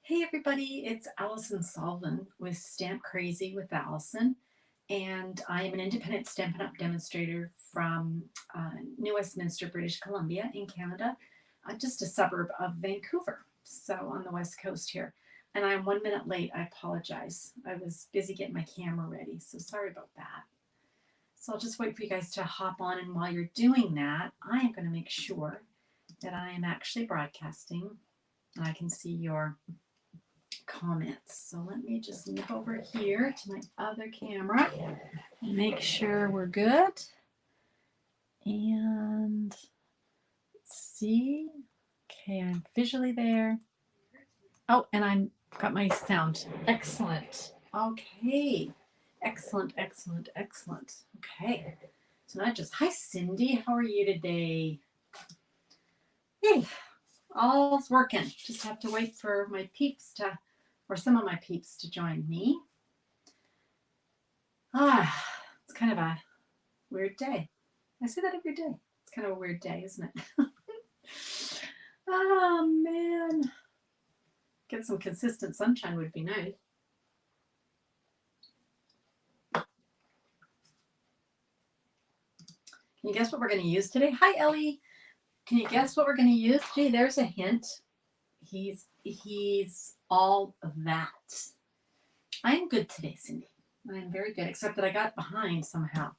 Hey everybody, it's Allison Sullivan with Stamp Crazy with Allison, and I am an independent Stampin' Up! Demonstrator from New Westminster, British Columbia in Canada, just a suburb of Vancouver, so on the west coast here. And I'm 1 minute late, I apologize. I was busy getting my camera ready, so sorry about that. So I'll just wait for you guys to hop on, and while you're doing that, I am going to make sure that I am actually broadcasting. I can see your comments. So let me just nip over here to my other camera and make sure we're good. And let's see. Okay, I'm visually there. Oh, and I've got my sound. Excellent. Okay. Excellent, excellent, excellent. Okay. So not just, hi Cindy, how are you today? Hey, all's working. Just have to wait for my peeps to, or some of my peeps to join me. It's kind of a weird day. I say that every day. It's kind of a weird day, isn't it? Oh, man. Get some consistent sunshine would be nice. Can you guess what we're going to use today? Hi, Ellie. Can you guess what we're going to use? Gee, there's a hint. He's all of that. I'm good today, Cindy. I'm very good, except that I got behind somehow.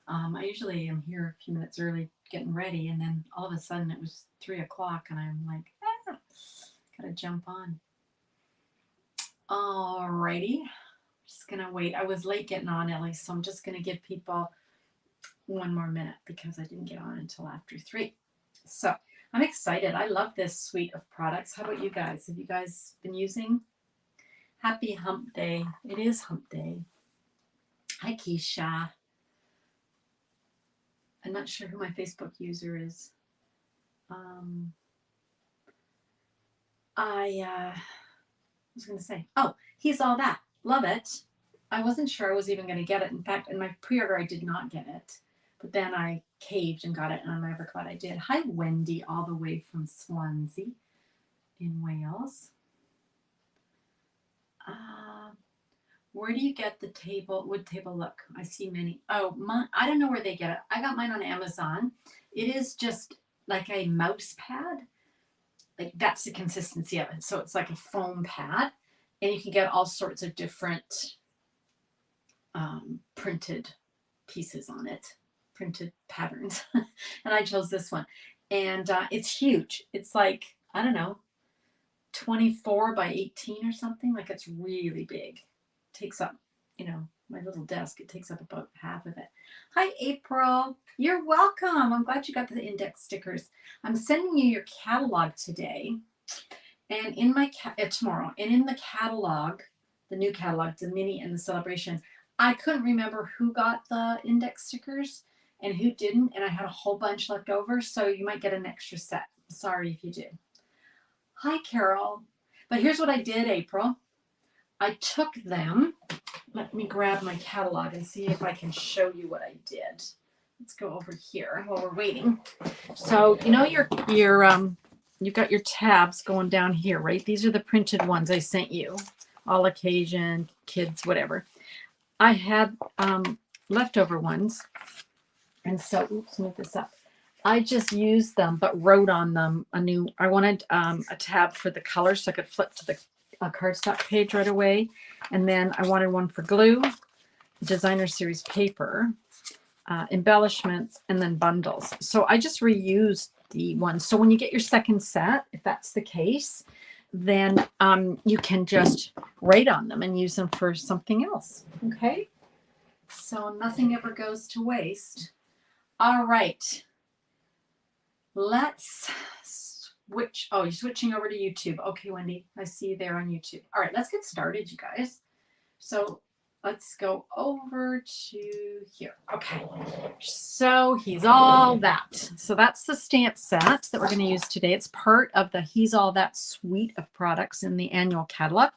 I usually am here a few minutes early getting ready, and then all of a sudden it was 3 o'clock, and I'm like, gotta jump on. Alrighty, just gonna wait. I was late getting on, Ellie, so I'm just gonna give people 1 more minute because I didn't get on until after 3. So I'm excited. I love this suite of products. How about you guys? Have you guys been using? Happy hump day. It is hump day. Hi, Keisha. I'm not sure who my Facebook user is. I was going to say, oh, he's all that. Love it. I wasn't sure I was even going to get it. In fact, in my pre-order, I did not get it. But then I caved and got it, and I'm ever glad I did. Hi, Wendy, all the way from Swansea in Wales. Where do you get the wood table look? I see many. Oh, I don't know where they get it. I got mine on Amazon. It is just like a mouse pad. Like that's the consistency of it. So it's like a foam pad, and you can get all sorts of different printed pieces on it, printed patterns. And I chose this one, and it's huge. It's like, I don't know, 24 by 18 or something. Like it's really big. Takes up, my little desk. It takes up about half of it. Hi, April. You're welcome. I'm glad you got the index stickers. I'm sending you your catalog today, and in my tomorrow, and in the catalog, the new catalog, the mini and the celebration, I couldn't remember who got the index stickers and who didn't, and I had a whole bunch left over, so you might get an extra set. Sorry if you did. Hi, Carol. But here's what I did, April. I took them. Let me grab my catalog and see if I can show you what I did. Let's go over here while we're waiting. So you've got your tabs going down here, right? These are the printed ones I sent you. All occasion, kids, whatever. I had leftover ones, and so oops, move this up. I just used them, but wrote on them I wanted a tab for the color so I could flip to the cardstock page right away. And then I wanted one for glue, designer series paper, embellishments, and then bundles. So I just reused the ones. So when you get your second set, if that's the case, then you can just write on them and use them for something else. Okay? So nothing ever goes to waste. All right. Let's switch. Oh, you're switching over to YouTube. Okay, Wendy, I see you there on YouTube. All right, let's get started, you guys. So let's go over to here. Okay, so he's all that. So that's the stamp set that we're going to use today. It's part of the He's All That suite of products in the annual catalog.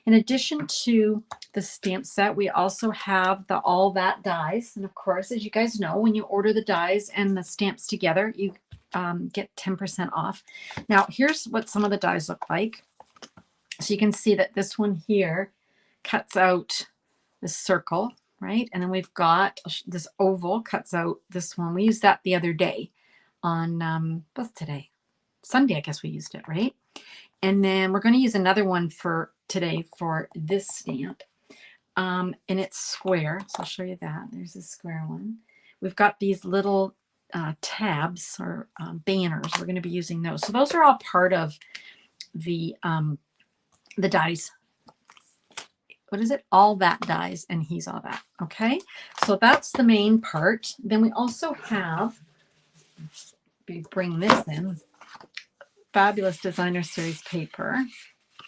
In addition to the stamp set, we also have the All That dies. And of course, as you guys know, when you order the dies and the stamps together, you get 10% off. Now, here's what some of the dies look like. So you can see that this one here cuts out this circle, right? And then we've got this oval cuts out this one. We used that the other day on, what's today? Sunday, I guess we used it, right? And then we're going to use another one for today for this stamp. And it's square. So I'll show you that. There's a square one. We've got these little tabs or banners. We're going to be using those. So those are all part of the dies. What is it? All that dies, and he's all that. Okay, so that's the main part. Then we also have, we bring this in, fabulous designer series paper.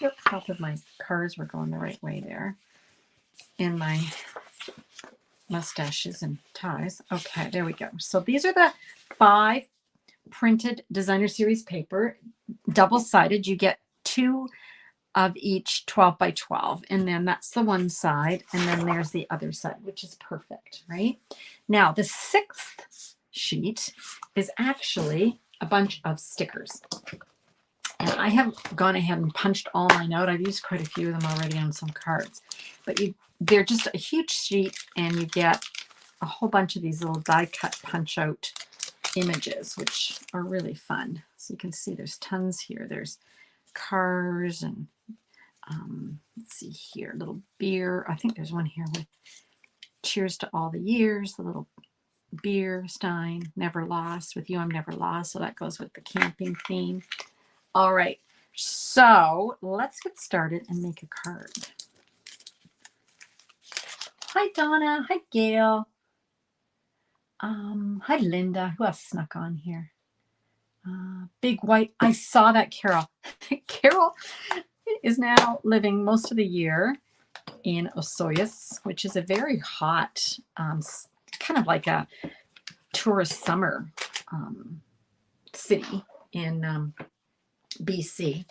Yep, both of my cars were going the right way there. And my mustaches and ties. Okay, there we go. So these are the 5 printed designer series paper, double-sided. You get 2 of each 12 by 12, and then that's the one side, and then there's the other side, which is perfect, right? Now the 6th sheet is actually a bunch of stickers, and I have gone ahead and punched all mine out. I've used quite a few of them already on some cards, but they're just a huge sheet, and you get a whole bunch of these little die cut punch out images, which are really fun. So you can see there's tons here. There's cars and let's see here, little beer. I think there's one here with cheers to all the years, the little beer stein, never lost. With you, I'm never lost. So that goes with the camping theme. All right, so let's get started and make a card. Hi, Donna. Hi, Gail. Hi, Linda. Who else snuck on here? Big White. I saw that, Carol. Carol is now living most of the year in Osoyoos, which is a very hot, kind of like a tourist summer city in BC,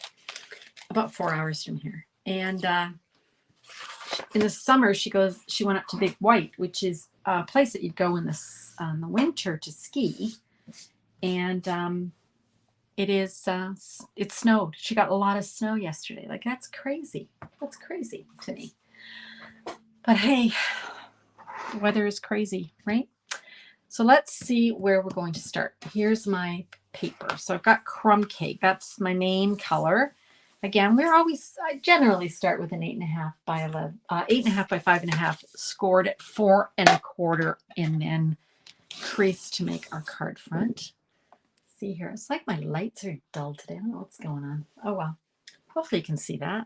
about 4 hours from here. And in the summer, she went up to Big White, which is a place that you'd go in the winter to ski. And it snowed. She got a lot of snow yesterday. Like, that's crazy. That's crazy to me. But hey, the weather is crazy, right? So let's see where we're going to start. Here's my paper. So I've got crumb cake. That's my main color. Again, I generally start with an 8.5 by 11, 8.5 by 5.5, scored at 4 1/4, and then crease to make our card front. See here, it's like my lights are dull today. I don't know what's going on. Oh well, hopefully you can see that.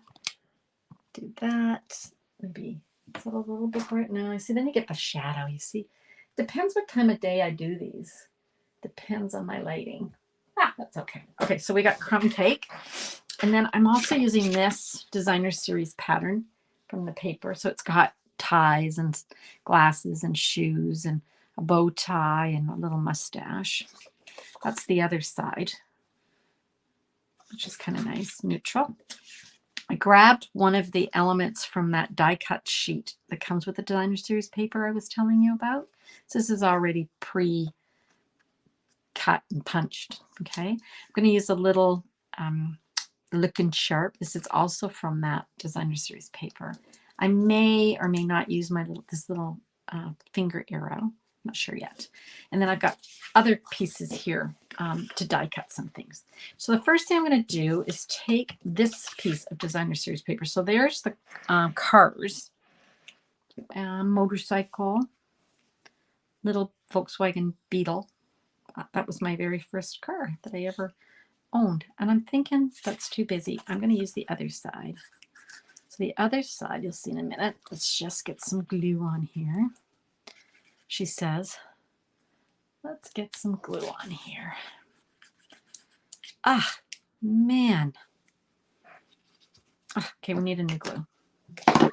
Do that. Maybe it's a little bit bright now. I see. Then you get the shadow. You see, depends what time of day I do these. Depends on my lighting. That's okay. Okay, so we got crumb cake, and then I'm also using this designer series pattern from the paper. So it's got ties and glasses and shoes and a bow tie and a little mustache. That's the other side, which is kind of nice, neutral. I grabbed one of the elements from that die cut sheet that comes with the designer series paper I was telling you about. So this is already pre-cut and punched. Okay, I'm going to use a little Looking Sharp. This is also from that designer series paper. I may or may not use this little finger arrow. Not sure yet. And then I've got other pieces here to die cut some things. So the first thing I'm going to do is take this piece of designer series paper. So there's the cars, motorcycle, little Volkswagen Beetle. That was my very first car that I ever owned. And I'm thinking that's too busy. I'm going to use the other side. So the other side, you'll see in a minute. Let's just get some glue on here. She says, let's get some glue on here. Man. Okay, we need a new glue. I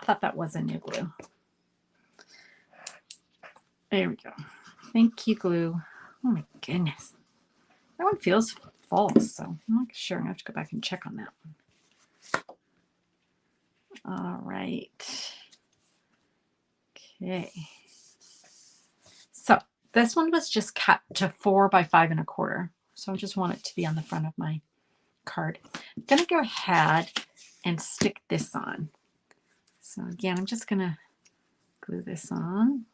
thought that was a new glue. There we go. Thank you, glue. Oh my goodness. That one feels full, so I'm not sure. I'm going to have to go back and check on that one. All right. Okay. So this one was just cut to 4 by 5 1/4. So I just want it to be on the front of my card. I'm going to go ahead and stick this on. So again, I'm just going to glue this on.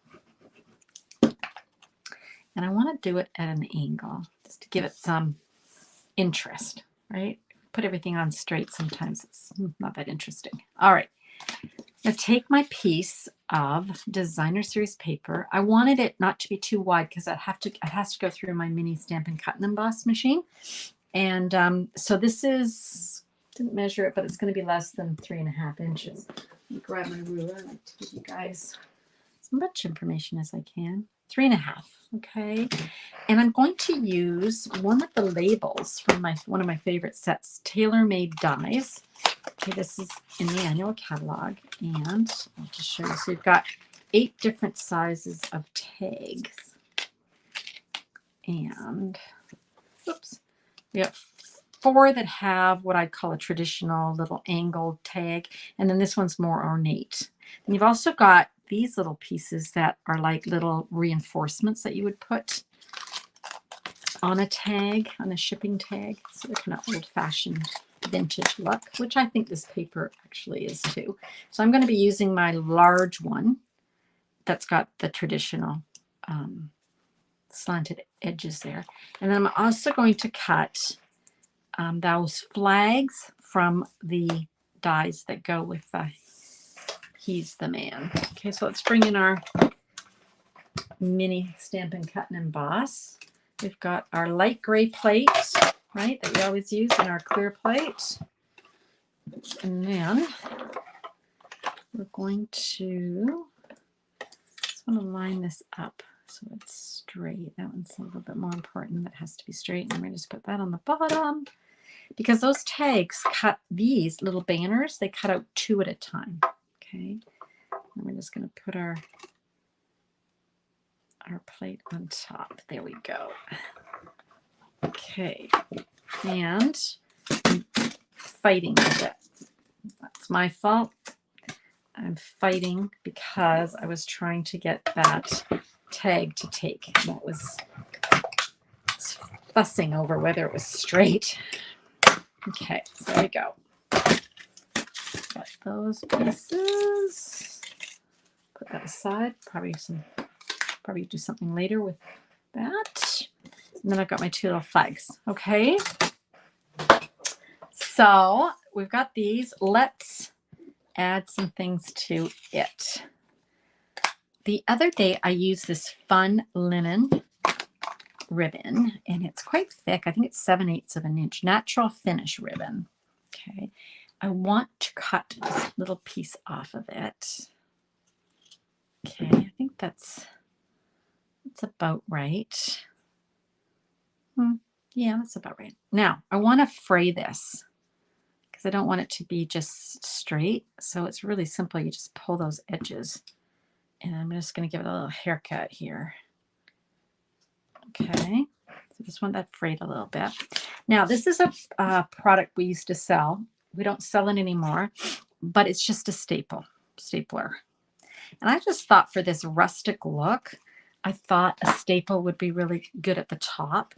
And I want to do it at an angle just to give it some interest, right? Put everything on straight. Sometimes it's not that interesting. All right. Now take my piece of designer series paper. I wanted it not to be too wide because it has to go through my mini Stampin' Cut and Emboss machine. And so this is, didn't measure it, but it's going to be less than 3.5 inches. Let me grab my ruler. I like to give you guys as much information as I can. 3.5, okay? And I'm going to use one of the labels from one of my favorite sets, Tailor Made Dies. Okay, this is in the annual catalog, and I'll just show you. So you've got 8 different sizes of tags, and oops, we have 4 that have what I'd call a traditional little angled tag, and then this one's more ornate. And you've also got these little pieces that are like little reinforcements that you would put on a tag, on a shipping tag. So they're kind of old-fashioned vintage look, which I think this paper actually is too. So I'm going to be using my large one that's got the traditional slanted edges there. And then I'm also going to cut those flags from the dies that go with the He's the Man. Okay, so let's bring in our mini Stampin' Cut and Emboss. We've got our light gray plate, right, that we always use in our clear plate. And then we're going to, just want to line this up so it's straight. That one's a little bit more important. That has to be straight. And I'm going to just put that on the bottom because those tags cut these little banners. They cut out 2 at a time. Okay. And we're just going to put our plate on top. There we go. Okay. And I'm fighting with it. That's my fault. I'm fighting because I was trying to get that tag to take. That was fussing over whether it was straight. Okay, so there we go. Got those pieces. Put that aside. Probably do something later with that. And then I've got my 2 little flags. Okay. So we've got these. Let's add some things to it. The other day I used this fun linen ribbon, and it's quite thick. I think it's 7/8 of an inch. Natural finish ribbon. Okay. I want to cut this little piece off of it. Okay, I think that's about right. Yeah, that's about right. Now, I want to fray this because I don't want it to be just straight. So it's really simple. You just pull those edges, and I'm just going to give it a little haircut here. Okay, so I just want that frayed a little bit. Now, this is a product we used to sell. We don't sell it anymore, but it's just a stapler. And I just thought for this rustic look, I thought a staple would be really good at the top.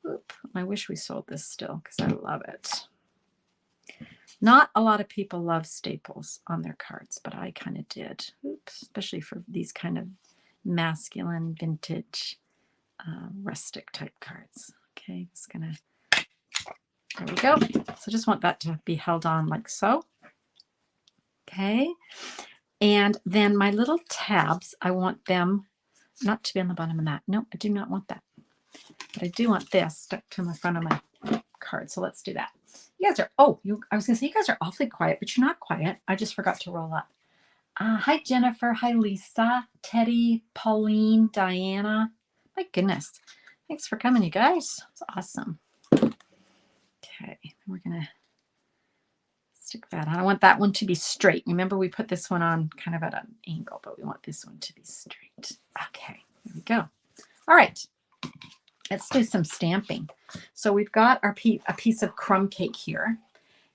Oop, I wish we sold this still because I love it. Not a lot of people love staples on their cards, but I kind of did. Oops, especially for these kind of masculine, vintage, rustic type cards. Okay, just gonna, there we go. So just want that to be held on like so. Okay, and then my little tabs, I want them not to be on the bottom of that. No, I do not want that. But I do want this stuck to the front of my card. So let's do that. You guys are, I was going to say you guys are awfully quiet, but you're not quiet. I just forgot to roll up. Hi, Jennifer. Hi, Lisa, Teddy, Pauline, Diana. My goodness. Thanks for coming, you guys. It's awesome. Okay, we're going to stick that on. I want that one to be straight. Remember, we put this one on kind of at an angle, but we want this one to be straight. Okay, there we go. All right. Let's do some stamping. So we've got a piece of crumb cake here.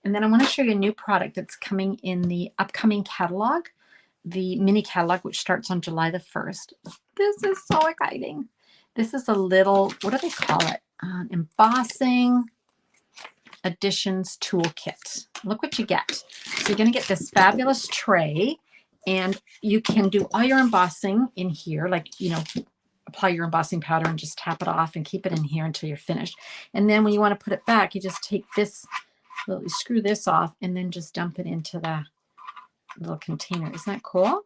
And then I want to show you a new product that's coming in the upcoming catalog, the mini catalog, which starts on July the 1st. This is so exciting. This is a little, what do they call it? Embossing Additions toolkit. Look what you get. So you're going to get this fabulous tray, and you can do all your embossing in here, like, you know, apply your embossing powder and just tap it off and keep it in here until you're finished. And then when you want to put it back, you just take this, you screw this off, and then just dump it into the little container. Isn't that cool?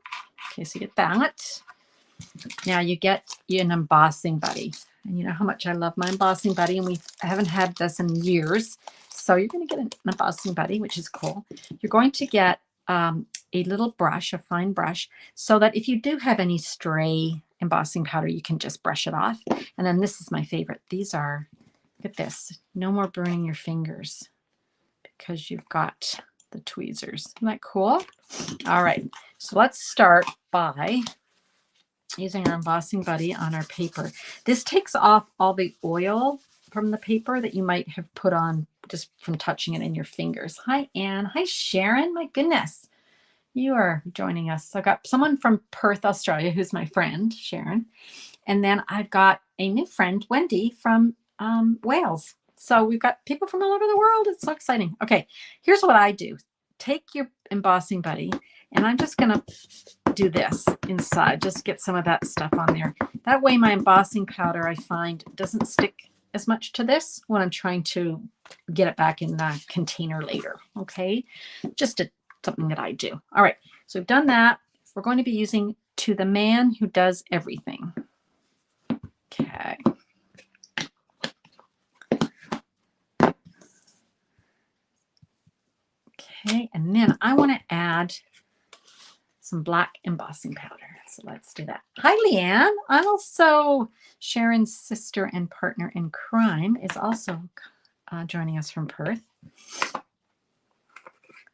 Okay, so you get that. Now you get an embossing buddy. And you know how much I love my embossing buddy, and I haven't had this in years. So you're going to get an embossing buddy, which is cool. You're going to get a little brush, a fine brush, so that if you do have any stray embossing powder, you can just brush it off. And then this is my favorite. These are, look at this, no more burning your fingers because you've got the tweezers. Isn't that cool? All right, so let's start by using our embossing buddy on our paper. This takes off all the oil from the paper that you might have put on just from touching it in your fingers. Hi, Anne. Hi, Sharon. My goodness, you are joining us. So I've got someone from Perth, Australia, who's my friend, Sharon. And then I've got a new friend, Wendy, from Wales. So we've got people from all over the world. It's so exciting. Okay, here's what I do. Take your embossing buddy, and I'm just going to do this inside, just get some of that stuff on there. That way my embossing powder, I find, doesn't stick as much to this when I'm trying to get it back in the container later. Okay, just something that I do. All right, so we've done that. We're going to be using To the Man Who Does Everything. Okay. Okay, and then I want to add some black embossing powder. So let's do that. Hi, Leanne. I'm also Sharon's sister and partner in crime is also joining us from Perth.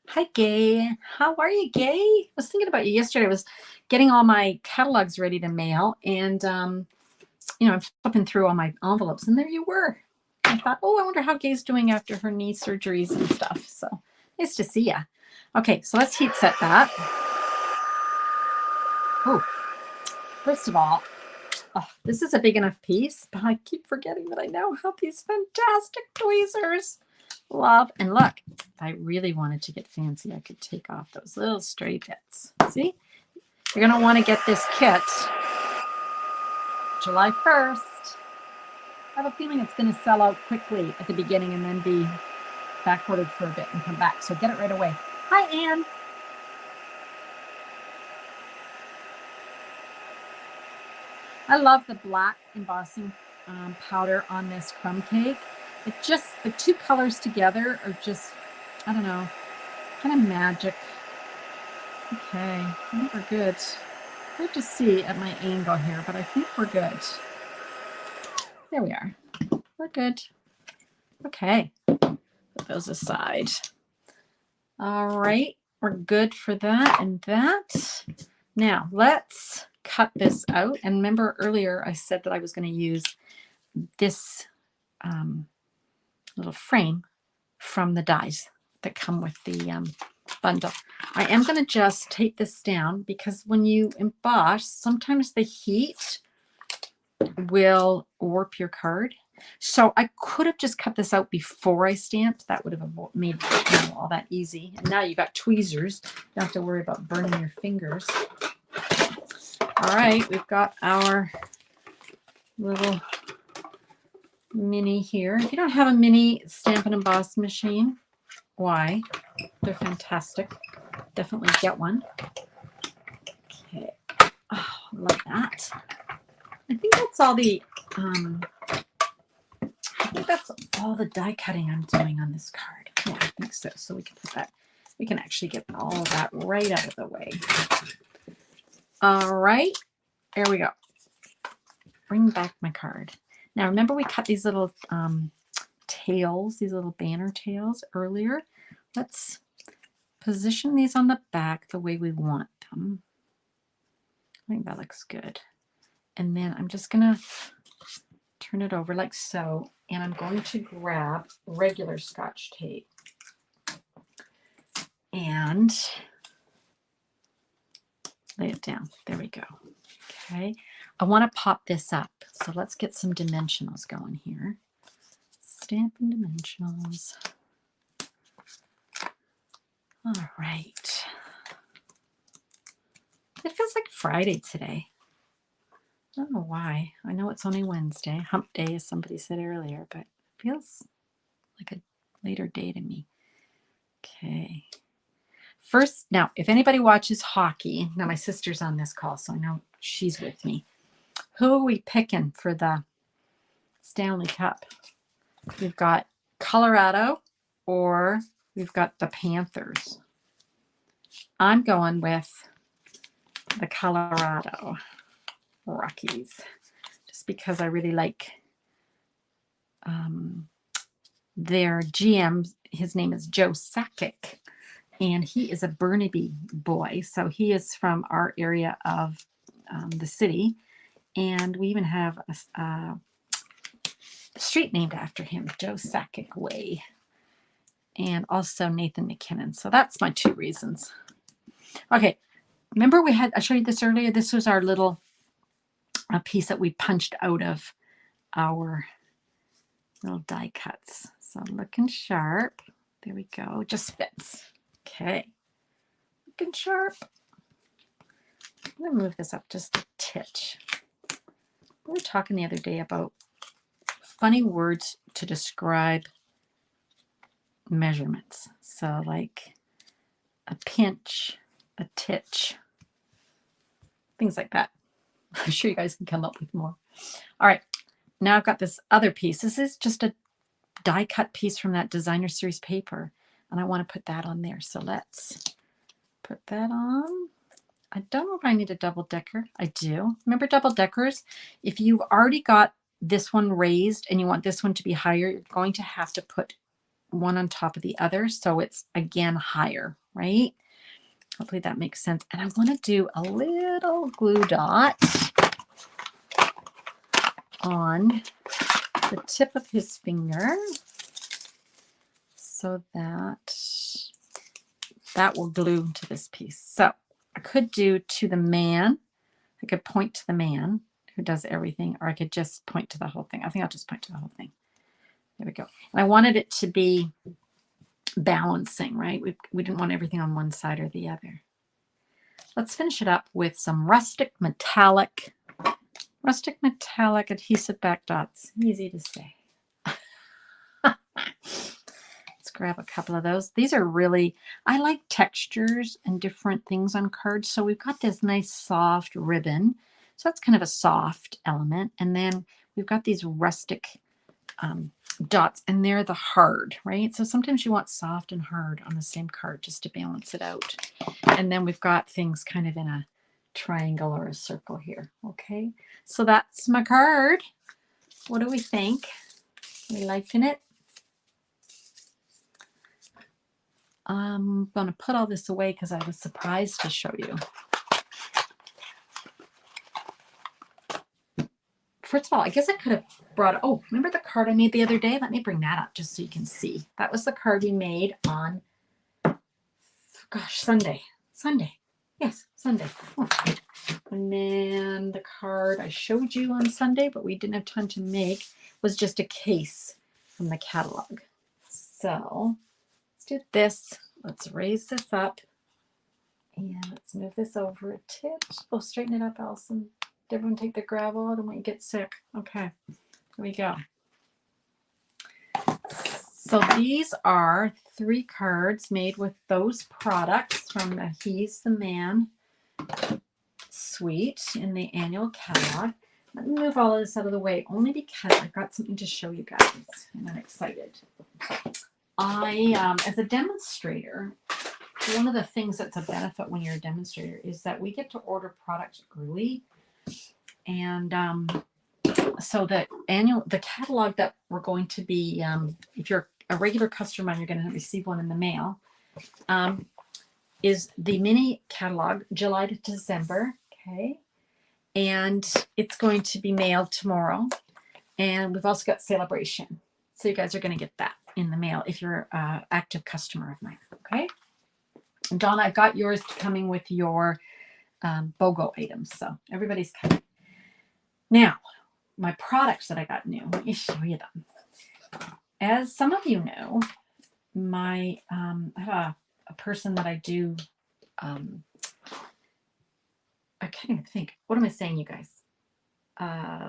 Hi, Gay. How are you, Gay? I was thinking about you yesterday. I was getting all my catalogs ready to mail, and you know, I'm flipping through all my envelopes, and there you were. I thought, oh, I wonder how Gay's doing after her knee surgeries and stuff. So nice to see ya. Okay, so let's heat set that. Oh, first of all, this is a big enough piece, but I keep forgetting that I now have these fantastic tweezers. Love, and look, if I really wanted to get fancy, I could take off those little stray bits. See? You're going to want to get this kit July 1st. I have a feeling it's going to sell out quickly at the beginning and then be backordered for a bit and come back. So get it right away. Hi, Anne. I love the black embossing powder on this crumb cake. It just, the two colors together are just, I don't know, kind of magic. Okay, I think we're good. Hard to see at my angle here, but I think we're good. There we are. We're good. Okay, put those aside. All right, we're good for that and that. Now let's cut this out. And remember earlier I said that I was going to use this little frame from the dies that come with the bundle. I am going to just take this down because when you emboss, sometimes the heat will warp your card. So I could have just cut this out before I stamped. That would have made all that easy. And now you got tweezers. You don't have to worry about burning your fingers. All right, we've got our little mini here. If you don't have a mini stamp and emboss machine, why? They're fantastic. Definitely get one. Okay. Oh, love that. I think that's all the die cutting I'm doing on this card. Yeah, I think so. So we can put that, we can actually get all of that right out of the way. All right, there we go. Bring back my card. Now remember we cut these little tails, these little banner tails earlier. Let's position these on the back the way we want them. I think that looks good. And then I'm just gonna turn it over like so, and I'm going to grab regular Scotch tape and lay it down. There we go. Okay, I want to pop this up, so let's get some dimensionals going here. Stamping dimensionals. All right. It feels like Friday today. I don't know why. I know it's only Wednesday. Hump day, as somebody said earlier, but it feels like a later day to me. Okay. First, now, if anybody watches hockey, now my sister's on this call, so I know she's with me. Who are we picking for the Stanley Cup? We've got Colorado or we've got the Panthers. I'm going with the Colorado Rockies just because I really like their GM. His name is Joe Sakic, and he is a Burnaby boy. So he is from our area of the city, and we even have a street named after him, Joe Sakic Way, and also Nathan McKinnon. So that's my two reasons. Okay, remember I showed you this earlier. This was our little piece that we punched out of our little die cuts. So looking sharp. There we go. Just fits. Okay. Looking sharp. I'm going to move this up just a titch. We were talking the other day about funny words to describe measurements. So like a pinch, a titch, things like that. I'm sure you guys can come up with more. All right. Now I've got this other piece. This is just a die cut piece from that designer series paper, and I want to put that on there. So let's put that on. I don't know if I need a double decker. I do. Remember double deckers? If you've already got this one raised and you want this one to be higher, you're going to have to put one on top of the other so it's again higher, right? Hopefully that makes sense. And I want to do a little glue dot on the tip of his finger so that that will glue to this piece. So I could do to the man. I could point to the man who does everything, or I could just point to the whole thing. I think I'll just point to the whole thing. There we go. And I wanted it to be balancing, right? We didn't want everything on one side or the other. Let's finish it up with some rustic metallic adhesive back dots. Easy to say. Let's grab a couple of those. These are really, I like textures and different things on cards. So we've got this nice soft ribbon. So that's kind of a soft element. And then we've got these rustic dots, and they're the hard, right? So sometimes you want soft and hard on the same card just to balance it out. And then we've got things kind of in a triangle or a circle here. Okay, so that's my card. What do we think? We liking it? I'm going to put all this away because I was surprised to show you. First of all, I guess I could have brought, oh, remember the card I made the other day? Let me bring that up just so you can see. That was the card we made on, gosh, Sunday. Yes, Sunday. Oh. And then the card I showed you on Sunday, but we didn't have time to make, was just a case from the catalog. So let's do this. Let's raise this up. And let's move this over a titch. Oh, straighten it up, Allison. Did everyone take the gravel? I don't want you to get sick. Okay, here we go. So these are 3 cards made with those products from the He's the Man suite in the annual catalog. Let me move all of this out of the way, only because I've got something to show you guys, and I'm excited. As a demonstrator, one of the things that's a benefit when you're a demonstrator is that we get to order products early. And so the catalog that we're going to be, if you're a regular customer and you're going to receive one in the mail, is the mini catalog, July to December. Okay. And it's going to be mailed tomorrow. And we've also got Celebration. So you guys are going to get that in the mail if you're an active customer of mine. Okay. And Dawn, I've got yours coming with your BOGO items. So everybody's coming. Now, my products that I got new, let me show you them. As some of you know, I have a a person that I do, I can't even think. What am I saying, you guys?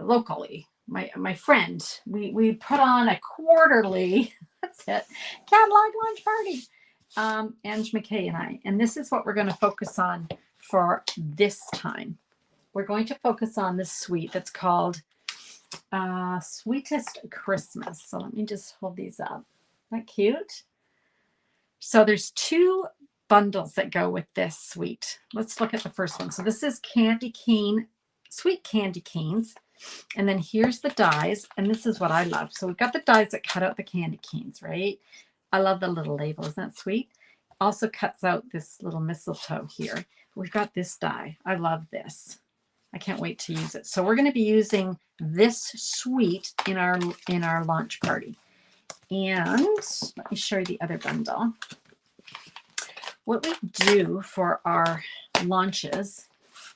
Locally, my friend, we put on a quarterly, that's it, catalog lunch party. Ange McKay and I, and this is what we're going to focus on for this time. We're going to focus on this suite that's called Sweetest Christmas. So let me just hold these up. Isn't that cute? So there's 2 bundles that go with this suite. Let's look at the first one. So this is candy cane, sweet candy canes. And then here's the dies. And this is what I love. So we've got the dies that cut out the candy canes, right? I love the little label. Isn't that sweet? Also cuts out this little mistletoe here. We've got this die. I love this. I can't wait to use it. So we're going to be using this suite in our launch party. And let me show you the other bundle. What we do for our launches,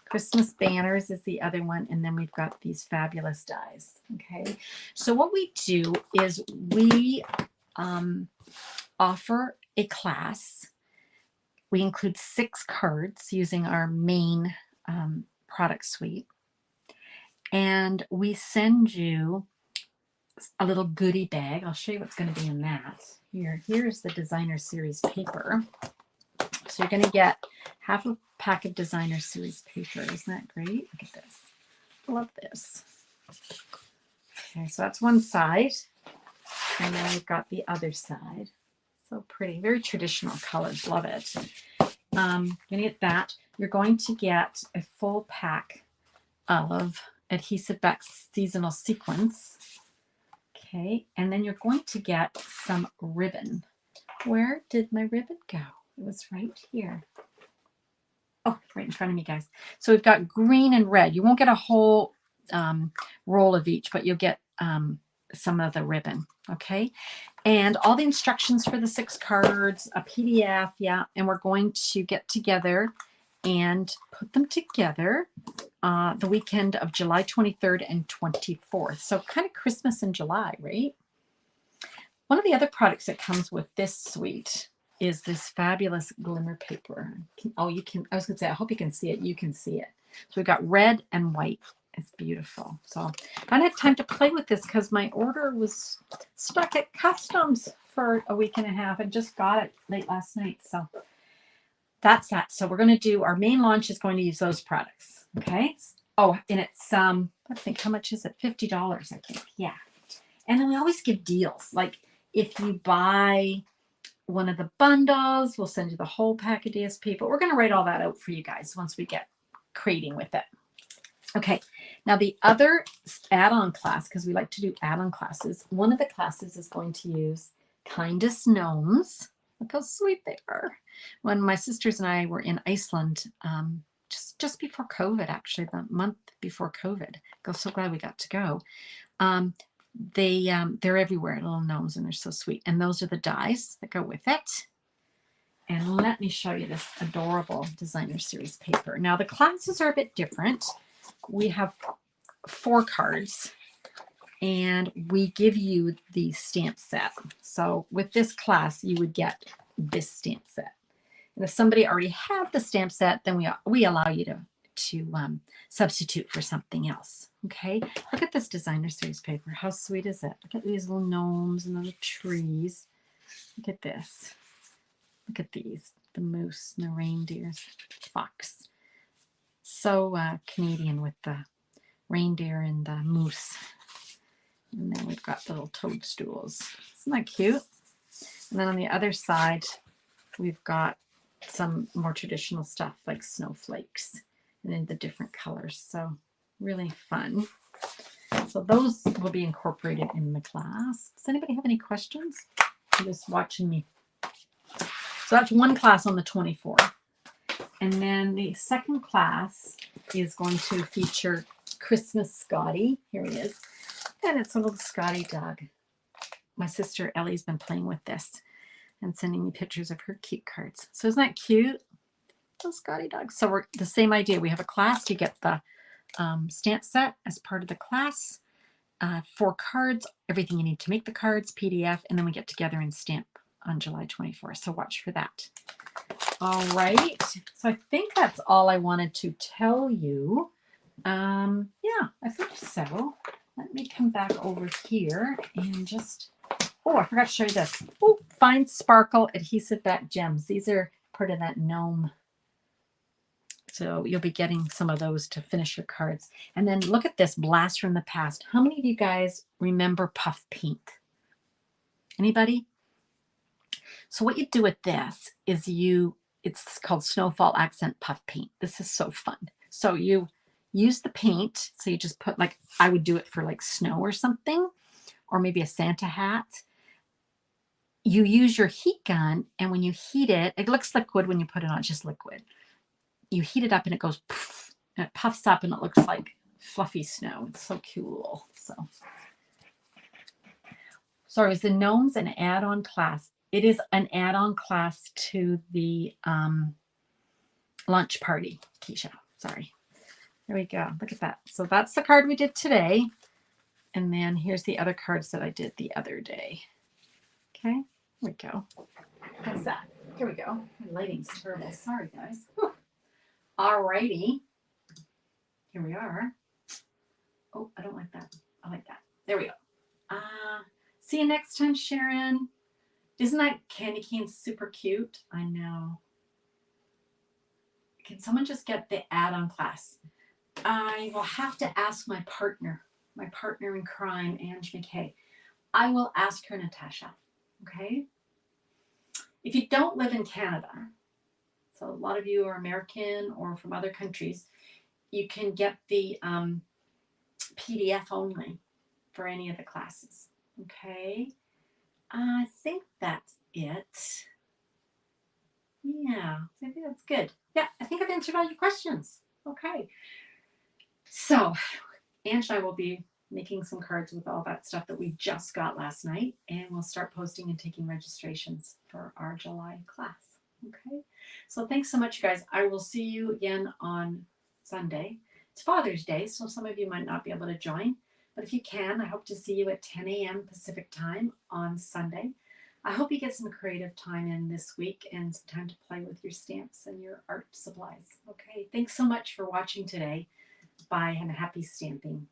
Christmas banners is the other one, and then we've got these fabulous dies. Okay, so what we do is we offer a class. We include 6 cards using our main product suite, and we send you a little goodie bag. I'll show you what's going to be in that. Here's the designer series paper. So you're going to get half a pack of designer series paper. Isn't that great? Look at this. I love this. Okay, so that's one side. And then we've got the other side. So pretty. Very traditional colors. Love it. You're going to get that. You're going to get a full pack of adhesive back seasonal sequins. Okay, and then you're going to get some ribbon. Where did my ribbon go? It was right here. Oh, right in front of me, guys. So we've got green and red. You won't get a whole roll of each, but you'll get some of the ribbon, okay? And all the instructions for the 6 cards, a PDF, yeah, and we're going to get together and put them together the weekend of July 23rd and 24th. So kind of Christmas in July, right? One of the other products that comes with this suite is this fabulous glimmer paper. Oh, you can, I was going to say, I hope you can see it. You can see it. So we've got red and white. It's beautiful. So I haven't had time to play with this because my order was stuck at customs for a week and a half and just got it late last night. So that's that. So we're going to do, our main launch is going to use those products. Okay. Oh, and it's, I think, how much is it? $50, I think. Yeah. And then we always give deals. Like if you buy one of the bundles, we'll send you the whole pack of DSP, but we're going to write all that out for you guys once we get creating with it. Okay, now the other add-on class, because we like to do add-on classes, one of the classes is going to use Kindest Gnomes. Look how sweet they are. When my sisters and I were in Iceland, just before COVID, actually, the month before COVID, I'm so glad we got to go. They're everywhere, little gnomes, and they're so sweet. And those are the dies that go with it. And let me show you this adorable designer series paper. Now the classes are a bit different. We have 4 cards and we give you the stamp set. So with this class, you would get this stamp set. And if somebody already had the stamp set, then we allow you to substitute for something else. Okay, look at this designer series paper. How sweet is it? Look at these little gnomes and little trees. Look at this. Look at these, the moose and the reindeers, fox. So Canadian with the reindeer and the moose. And then we've got little toadstools. Isn't that cute? And then on the other side, we've got some more traditional stuff like snowflakes and in the different colors. So really fun. So those will be incorporated in the class. Does anybody have any questions? You're just watching me. So that's one class on the 24th. And then the second class is going to feature Christmas Scotty. Here he is. And it's a little Scotty dog. My sister Ellie's been playing with this and sending me pictures of her cute cards. So isn't that cute? Little Scotty dog. So we're the same idea. We have a class. You get the stamp set as part of the class. 4 cards, everything you need to make the cards, PDF, and then we get together and stamp on July 24th. So watch for that. All right. So I think that's all I wanted to tell you. Yeah, I think so. Let me come back over here and just, oh, I forgot to show you this. Oh, Fine Sparkle Adhesive Back Gems. These are part of that gnome. So you'll be getting some of those to finish your cards. And then look at this, Blast from the Past. How many of you guys remember puff paint? Anybody? So what you do with this is it's called Snowfall Accent Puff Paint. This is so fun. So you use the paint. So you just put, like, I would do it for like snow or something, or maybe a Santa hat. You use your heat gun, and when you heat it, it looks liquid when you put it on, just liquid. You heat it up and it goes poof, and it puffs up and it looks like fluffy snow. It's so cool. So is the gnomes an add-on class? It is an add-on class to the lunch party, Keisha. Sorry. There we go. Look at that. So that's the card we did today. And then here's the other cards that I did the other day. Okay, here we go. How's that? Here we go. My lighting's terrible. Sorry, guys. All righty. Here we are. Oh, I don't like that. I like that. There we go. See you next time, Sharon. Isn't that candy cane super cute? I know. Can someone just get the add-on class? I will have to ask my partner in crime, Ange McKay. I will ask her, Natasha. Okay? If you don't live in Canada, so a lot of you are American or from other countries, you can get the PDF only for any of the classes. Okay? I think that's it. Yeah, I think that's good. Yeah, I think I've answered all your questions. Okay. So, Ange and I will be making some cards with all that stuff that we just got last night, and we'll start posting and taking registrations for our July class. Okay. So thanks so much, you guys. I will see you again on Sunday. It's Father's Day, so some of you might not be able to join, but if you can, I hope to see you at 10 a.m. Pacific time on Sunday. I hope you get some creative time in this week and some time to play with your stamps and your art supplies. Okay, thanks so much for watching today. Bye and happy stamping.